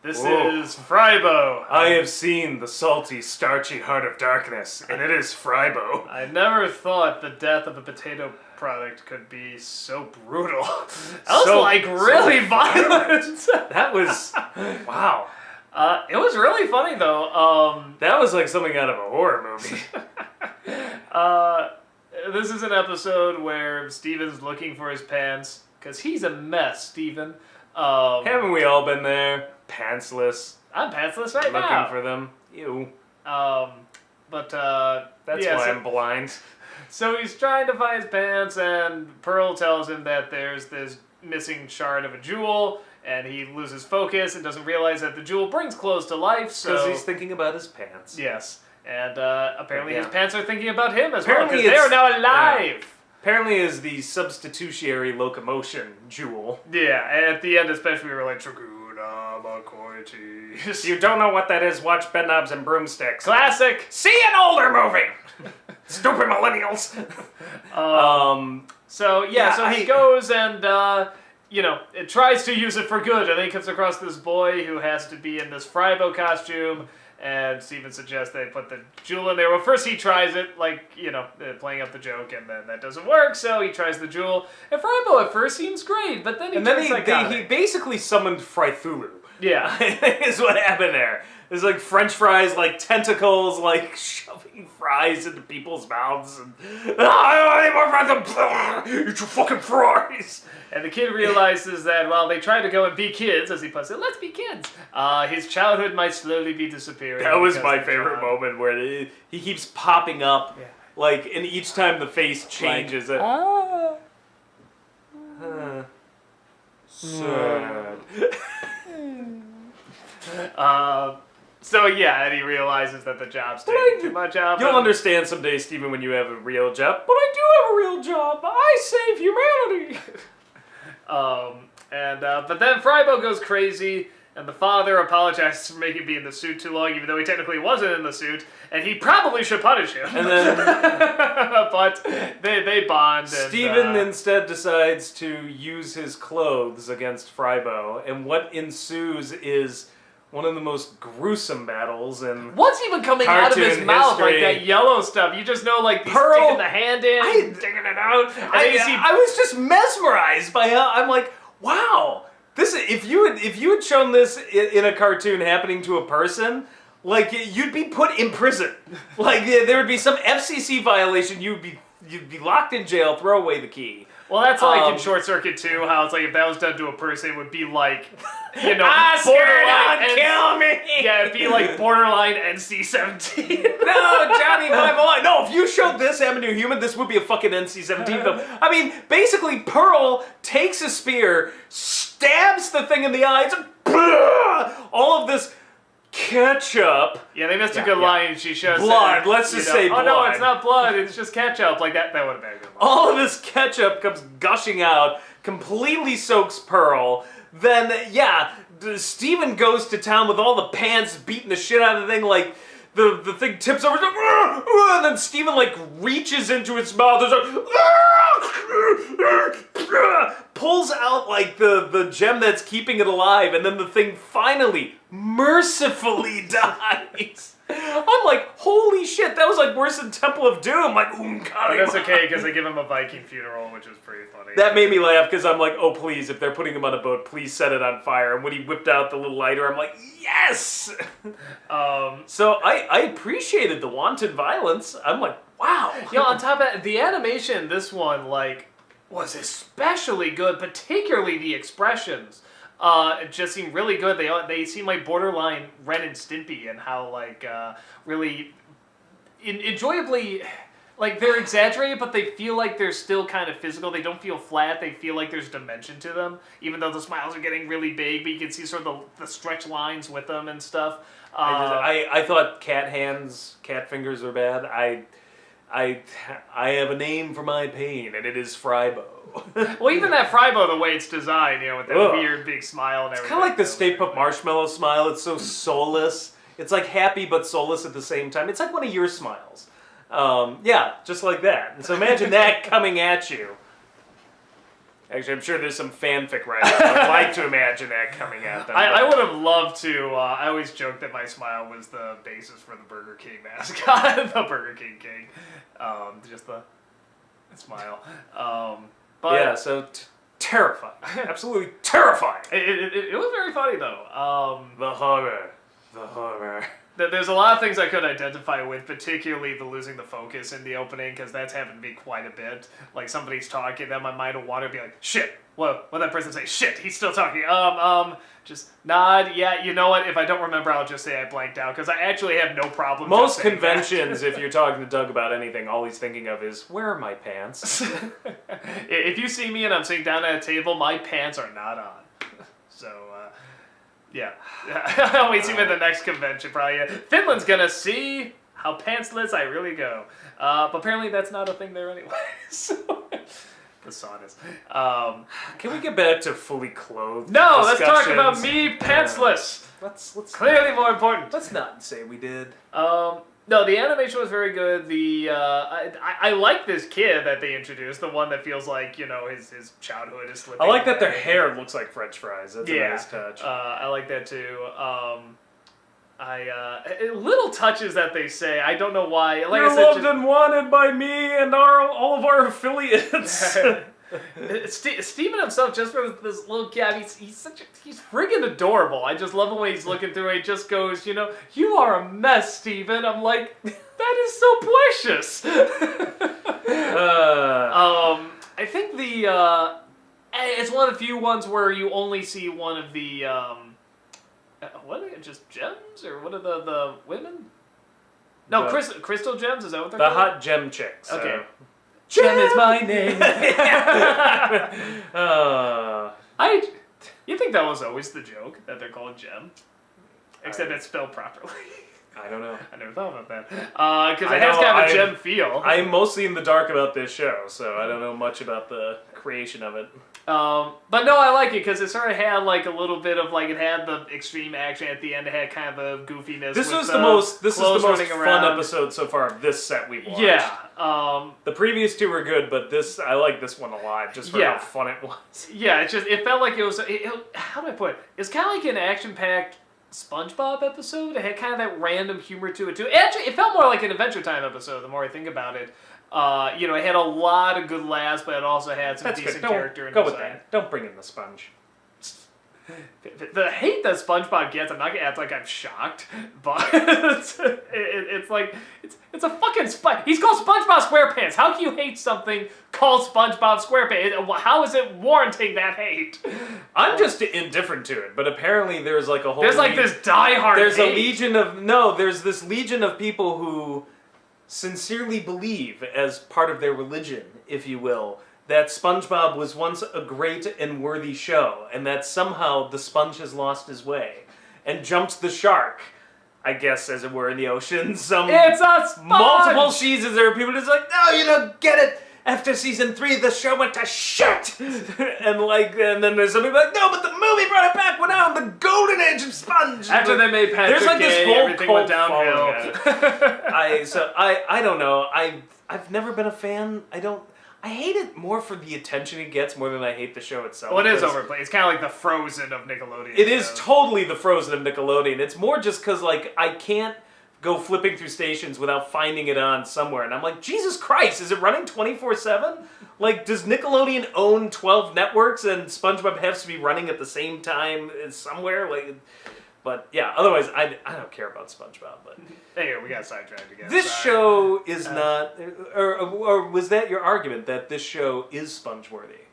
This is Frybo. I have seen the salty, starchy heart of darkness, and it is Frybo. I never thought the death of a potato product could be so brutal. That was really violent. That was, wow. It was really funny though. That was like something out of a horror movie. This is an episode where Steven's looking for his pants, because he's a mess, Steven. Haven't we all been there? Pantsless. I'm pantsless right now. Looking for them. Ew. That's why I'm blind. So he's trying to find his pants, and Pearl tells him that there's this missing shard of a jewel, and he loses focus and doesn't realize that the jewel brings clothes to life, so... Because he's thinking about his pants. Yes. And apparently his pants are thinking about him as well, Apparently because they are now alive! Yeah. Apparently is the substitutionary locomotion jewel. Yeah, and at the end especially we were like, Traguna Makoichi. You don't know what that is, watch Bedknobs and Broomsticks. Classic! See an older movie! Stupid millennials! So he goes and, it tries to use it for good, and then he comes across this boy who has to be in this Frybo costume, and Steven suggests they put the jewel in there. Well, first he tries it, playing up the joke, and then that doesn't work, so he tries the jewel. And Frybo at first seems great, but then he basically summoned Frythulu. Yeah. Is what happened there. There's like French fries, like tentacles, like shoving fries into people's mouths. And, I don't want any more fries. Eat your fucking fries. And the kid realizes that while they try to go and be kids, as he puts it, let's be kids, his childhood might slowly be disappearing. That was my favorite moment where he keeps popping up, and each time the face changes. Sad. And he realizes that the job's taking too much out of him. You'll understand someday, Steven, when you have a real job. But I do have a real job. I save humanity. But then Frybo goes crazy, and the father apologizes for making him be in the suit too long, even though he technically wasn't in the suit, and he probably should punish him. And then, but they bond. Steven instead decides to use his clothes against Frybo, and what ensues is one of the most gruesome battles in what's even coming out of his mouth, like that yellow stuff? You just know, like, he's sticking the hand in, digging it out. I was just mesmerized by how I'm like, wow, this. If you had shown this in a cartoon happening to a person, like you'd be put in prison. Like there would be some FCC violation. You'd be locked in jail. Throw away the key. Well, that's like in Short Circuit 2, how it's like if that was done to a person, it would be like, borderline kill me! Yeah, it'd be like borderline NC-17. No, Johnny 509. No, if you showed this happening to a human, this would be a fucking NC-17 film. I mean, basically, Pearl takes a spear, stabs the thing in the eyes, and all of this ketchup. Yeah, they missed a good line. She shows blood. Let's just say blood. Oh no, it's not blood. It's just ketchup. Like that would have been a good line. All of this ketchup comes gushing out, completely soaks Pearl. Then Steven goes to town with all the pants, beating the shit out of the thing. Like the thing tips over, and then Steven reaches into its mouth. Pulls out the gem that's keeping it alive, and then the thing finally, mercifully dies. I'm like, holy shit, that was worse than Temple of Doom. But that's okay, because they give him a Viking funeral, which was pretty funny. That made me laugh, because I'm like, oh please, if they're putting him on a boat, please set it on fire. And when he whipped out the little lighter, I'm like, yes! So I appreciated the wanton violence. I'm like, wow. On top of the animation, this one, was especially good, particularly the expressions. It just seemed really good. They seem like borderline Ren and Stimpy, and how really enjoyably, they're exaggerated, but they feel like they're still kind of physical. They don't feel flat. They feel like there's dimension to them, even though the smiles are getting really big. But you can see sort of the stretch lines with them and stuff. I thought cat fingers are bad. I have a name for my pain, and it is Frybo. Well, even that Frybo, the way it's designed, with that weird big smile and everything. It's kind of like the Stay Puft Marshmallow smile. It's so soulless. It's like happy but soulless at the same time. It's like one of your smiles. Just like that. And so imagine that coming at you. Actually, I'm sure there's some fanfic writers who would like to imagine that coming at them. I would have loved to. I always joke that my smile was the basis for the Burger King mascot, the Burger King King. Just the smile. But yeah, so terrifying. Absolutely terrifying. It was very funny though. The horror. The horror. There's a lot of things I could identify with, particularly the losing the focus in the opening, because that's happened to me quite a bit. Like, somebody's talking, then my mind will wander and be like, shit, what that person say? Shit, he's still talking. Just nod, yeah, you know what, if I don't remember, I'll just say I blanked out, because I actually have no problem Most just saying conventions, that. if you're talking to Doug about anything, all he's thinking of is, where are my pants? If you see me and I'm sitting down at a table, my pants are not on. So, yeah. I'll wait see him at the next convention, probably. Finland's gonna see how pantsless I really go. But apparently that's not a thing there anyway. So, the saunas. Can we get back to fully clothed No, let's talk about discussions? me pantsless. Let's Clearly more important. Let's not say we did. No, the animation was very good. I like this kid that they introduced, the one that feels like, you know, his childhood is slipping I like that their away. hair looks like French fries. That's a nice touch. I like that too. Little touches that they say. I don't know why. Like You're I said, loved and wanted by me and all of our affiliates. Steven himself, just for this little kid, he's friggin' adorable. I just love him when he's looking through it. He just goes, you know, you are a mess, Steven. I'm like, that is so precious. I think it's one of the few ones where you only see one of the what are they, just gems, or what are the women? No, crystal gems. Is that what they're The called? hot gem chicks. Okay. Gem is my name. You think that was always the joke, that they're called gem? Except it's spelled properly. I don't know. I never thought about that. Because it has to have a gem feel. I'm mostly in the dark about this show, so I don't know much about the creation of it. But no, I like it because it sort of had like a little bit of like, it had the extreme action at the end. It had kind of the goofiness. This with is the most running fun around. episode so far of this set we've watched. Yeah. The previous two were good, but I like this one a lot just for how fun it was. Yeah, it felt like it was. How do I put it? It's kind of like an action-packed SpongeBob episode. It had kind of that random humor to it too. Actually, it felt more like an Adventure Time episode. The more I think about it, you know, it had a lot of good laughs, but it also had some decent character. Go with that. Don't bring in the sponge. The hate that SpongeBob gets, I'm not gonna act like I'm shocked, but it's like it's a fucking He's called SpongeBob SquarePants. How can you hate something called SpongeBob SquarePants? How is it warranting that hate? I'm just indifferent to it, but apparently there's like a whole. There's like this diehard. There's hate. a legion There's this legion of people who sincerely believe, as part of their religion, if you will, that SpongeBob was once a great and worthy show, and that somehow the sponge has lost his way and jumped the shark, I guess, as it were, in the ocean. It's a sponge! Multiple seasons, there are people just like, no, you don't get it! After season 3, the show went to shit! and then there's somebody like, no, but the movie brought it back when I'm the golden age of Sponge! After they made Patrick there's like gay, this whole everything went downhill. I don't know. I've never been a fan. I hate it more for the attention it gets more than I hate the show itself. Well, it is overplayed. It's kind of like the Frozen of Nickelodeon. It is totally the Frozen of Nickelodeon. It's more just because, like, I can't go flipping through stations without finding it on somewhere. And I'm like, Jesus Christ, is it running 24/7? Like, does Nickelodeon own 12 networks and SpongeBob has to be running at the same time somewhere? But yeah, otherwise, I don't care about SpongeBob. But anyway, we got sidetracked again. this show is not, or was that your argument that this show is sponge-worthy?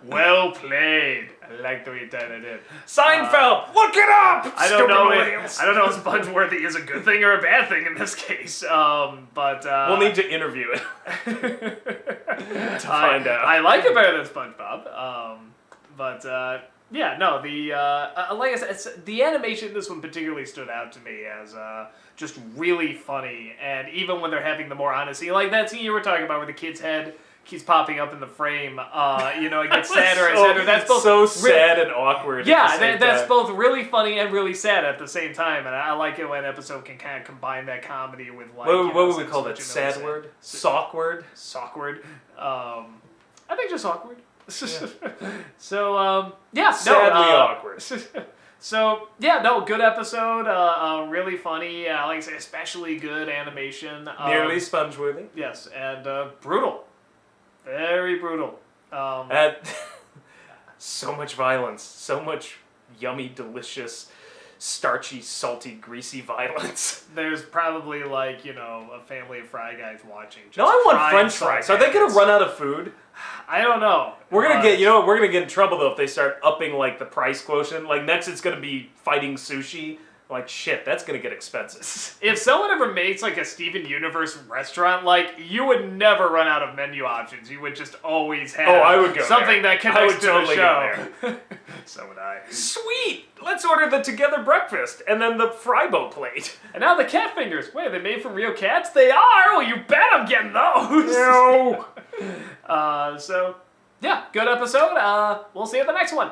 Well played. I like the way you tied it in. Seinfeld, look it up. I don't know. Williams. I don't know if sponge-worthy is a good thing or a bad thing in this case. But we'll need to interview it to find out. I like it better than SpongeBob. Yeah, no, like I said, the animation in this one particularly stood out to me as just really funny, and even when they're having the more honest scene, like that scene you were talking about where the kid's head keeps popping up in the frame. It gets sadder and sadder. That's both so sad and awkward. Yeah, that's both really funny and really sad at the same time, and I like it when an episode can kind of combine that comedy with like. What would we call that? Sad word? Sock-word? Sock-word. I think just awkward. Yeah. So sadly awkward. So good episode. Really funny. Like I say, especially good animation. Nearly sponge-worthy. Yes, and brutal. Very brutal. So much violence. So much yummy, delicious, starchy, salty, greasy violence. There's probably a family of Fry Guys watching. Just no, I want French fries. Are they gonna run out of food? I don't know. We're gonna get. You know what? We're gonna get in trouble though if they start upping the price quotient. Next, it's gonna be fighting sushi. Shit, that's gonna get expensive. If someone ever makes a Steven Universe restaurant, you would never run out of menu options. You would just always have I would go something there. that connects to totally the show. Go there. So would I. Sweet! Let's order the together breakfast and then the Frybo plate. And now the cat fingers. Wait, are they made from real cats? They are! Well, you bet I'm getting those! No! Good episode. We'll see you at the next one.